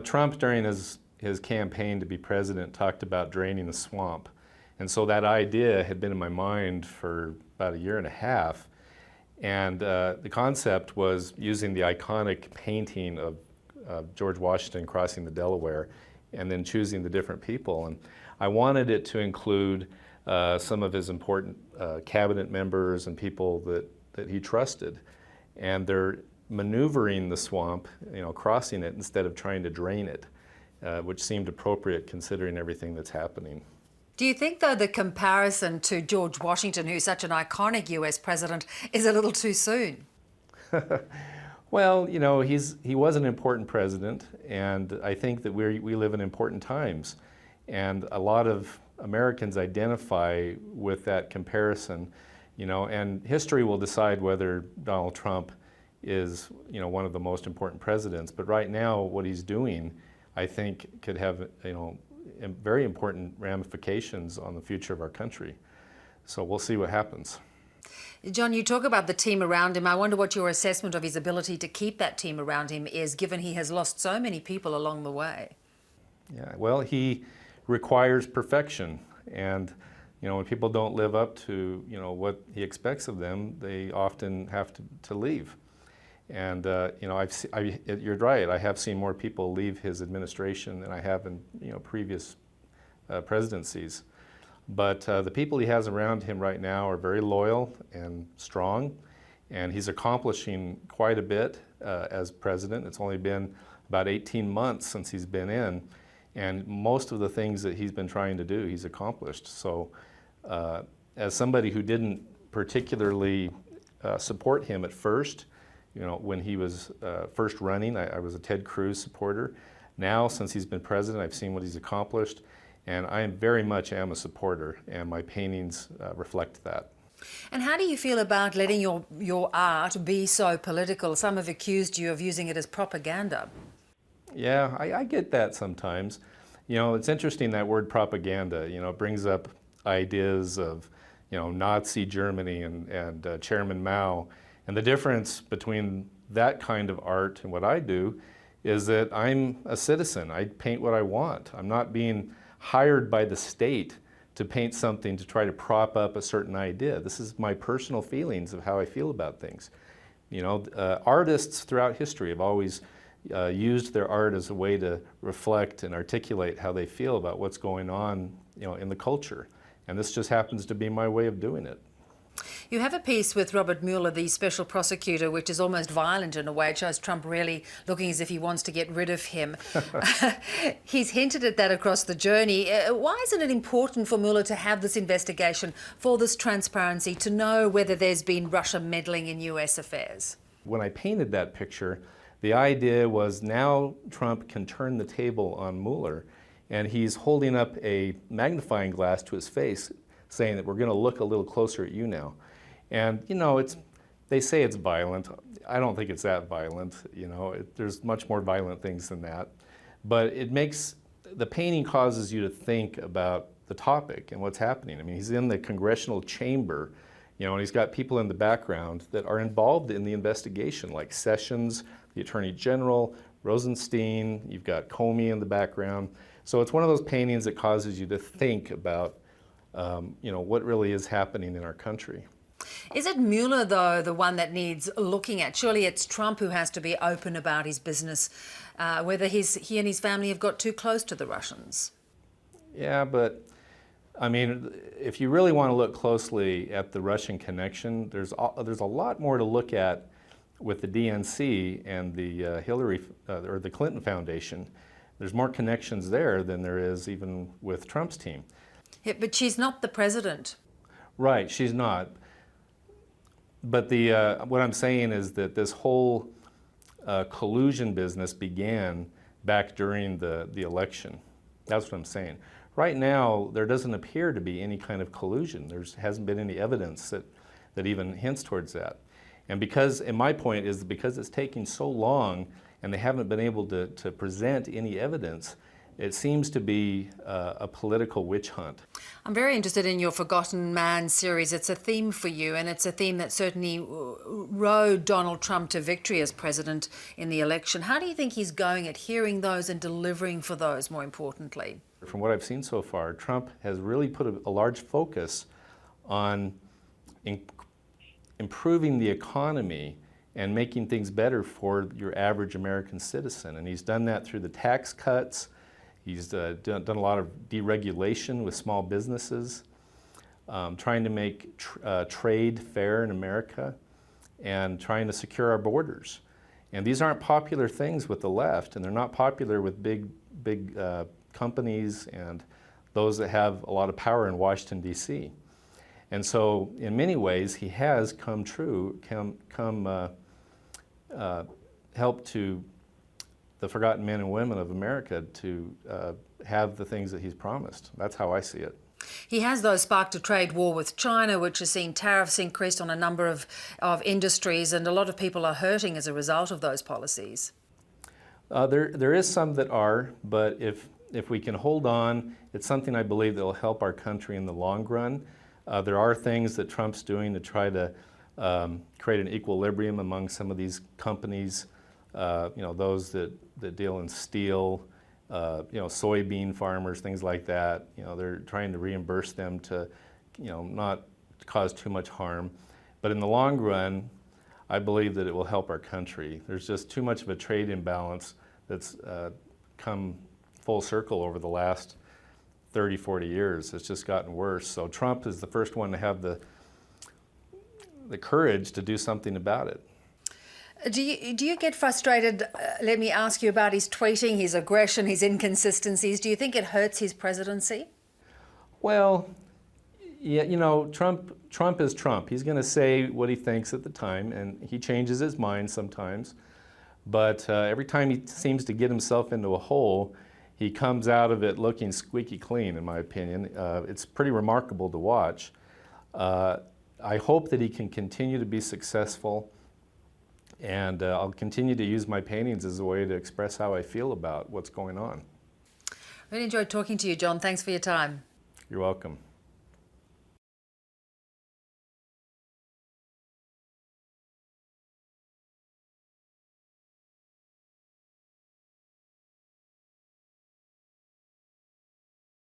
Trump, during his campaign to be president, talked about draining the swamp. And so that idea had been in my mind for about a year and a half. And the concept was using the iconic painting of George Washington crossing the Delaware and then choosing the different people. And I wanted it to include some of his important cabinet members and people that he trusted. And they're maneuvering the swamp, crossing it instead of trying to drain it, which seemed appropriate considering everything that's happening. Do you think, though, the comparison to George Washington, who's such an iconic US president, is a little too soon? Well, he was an important president, and I think that we live in important times. And a lot of Americans identify with that comparison, and history will decide whether Donald Trump is, one of the most important presidents. But right now, what he's doing, I think, could have, very important ramifications on the future of our country. So we'll see what happens. John, you talk about the team around him. I wonder what your assessment of his ability to keep that team around him is, given he has lost so many people along the way. Yeah, well, he requires perfection. And, when people don't live up to, what he expects of them, they often have to leave. And, you're right, I have seen more people leave his administration than I have in, previous presidencies. But the people he has around him right now are very loyal and strong, and he's accomplishing quite a bit as president. It's only been about 18 months since he's been in, and most of the things that he's been trying to do, he's accomplished. So as somebody who didn't particularly support him at first, when he was first running, I was a Ted Cruz supporter. Now, since he's been president, I've seen what he's accomplished, and I very much am a supporter, and my paintings reflect that. And how do you feel about letting your art be so political? Some have accused you of using it as propaganda. Yeah, I get that sometimes. It's interesting, that word propaganda, it brings up ideas of, Nazi Germany and Chairman Mao. And the difference between that kind of art and what I do is that I'm a citizen. I paint what I want. I'm not being hired by the state to paint something to try to prop up a certain idea. This is my personal feelings of how I feel about things. Artists throughout history have always used their art as a way to reflect and articulate how they feel about what's going on, in the culture. And this just happens to be my way of doing it. You have a piece with Robert Mueller, the special prosecutor, which is almost violent in a way. It shows Trump really looking as if he wants to get rid of him. He's hinted at that across the journey. Why isn't it important for Mueller to have this investigation, for this transparency, to know whether there's been Russia meddling in US affairs? When I painted that picture, the idea was now Trump can turn the table on Mueller, and he's holding up a magnifying glass to his face, saying that we're going to look a little closer at you now. And, they say it's violent. I don't think it's that violent. There's much more violent things than that. But the painting causes you to think about the topic and what's happening. I mean, he's in the congressional chamber, and he's got people in the background that are involved in the investigation, like Sessions, the Attorney General, Rosenstein, you've got Comey in the background. So it's one of those paintings that causes you to think about what really is happening in our country. Is it Mueller, though, the one that needs looking at? Surely it's Trump who has to be open about his business, whether he and his family have got too close to the Russians. Yeah, but I mean, if you really want to look closely at the Russian connection, there's a lot more to look at with the DNC and the Hillary or the Clinton Foundation. There's more connections there than there is even with Trump's team. Yeah, but she's not the president. Right, she's not. But what I'm saying is that this whole collusion business began back during the election. That's what I'm saying. Right now, there doesn't appear to be any kind of collusion. There hasn't been any evidence that even hints towards that. And my point is because it's taking so long and they haven't been able to present any evidence, it seems to be a political witch hunt. I'm very interested in your Forgotten Man series. It's a theme for you, and it's a theme that certainly rode Donald Trump to victory as president in the election. How do you think he's going at hearing those and delivering for those, more importantly? From what I've seen so far, Trump has really put a large focus on improving the economy and making things better for your average American citizen. And he's done that through the tax cuts. He's done a lot of deregulation with small businesses, trying to make trade fair in America, and trying to secure our borders. And these aren't popular things with the left, and they're not popular with big companies and those that have a lot of power in Washington, D.C. And so, in many ways, he has helped to the forgotten men and women of America to have the things that he's promised. That's how I see it. He has, though, sparked a trade war with China, which has seen tariffs increased on a number of industries, and a lot of people are hurting as a result of those policies. There is some that are, but if we can hold on, it's something I believe that will help our country in the long run. There are things that Trump's doing to try to create an equilibrium among some of these companies, those that deal in steel, soybean farmers, things like that. They're trying to reimburse them to, not cause too much harm. But in the long run, I believe that it will help our country. There's just too much of a trade imbalance that's come full circle over the last 30, 40 years. It's just gotten worse. So Trump is the first one to have the courage to do something about it. Do you get frustrated, let me ask you, about his tweeting, his aggression, his inconsistencies? Do you think it hurts his presidency? Well, yeah, Trump is Trump. He's going to say what he thinks at the time, and he changes his mind sometimes. But every time he seems to get himself into a hole, he comes out of it looking squeaky clean, in my opinion. It's pretty remarkable to watch. I hope that he can continue to be successful, and I'll continue to use my paintings as a way to express how I feel about what's going on. Really enjoyed talking to you, John. Thanks for your time. You're welcome.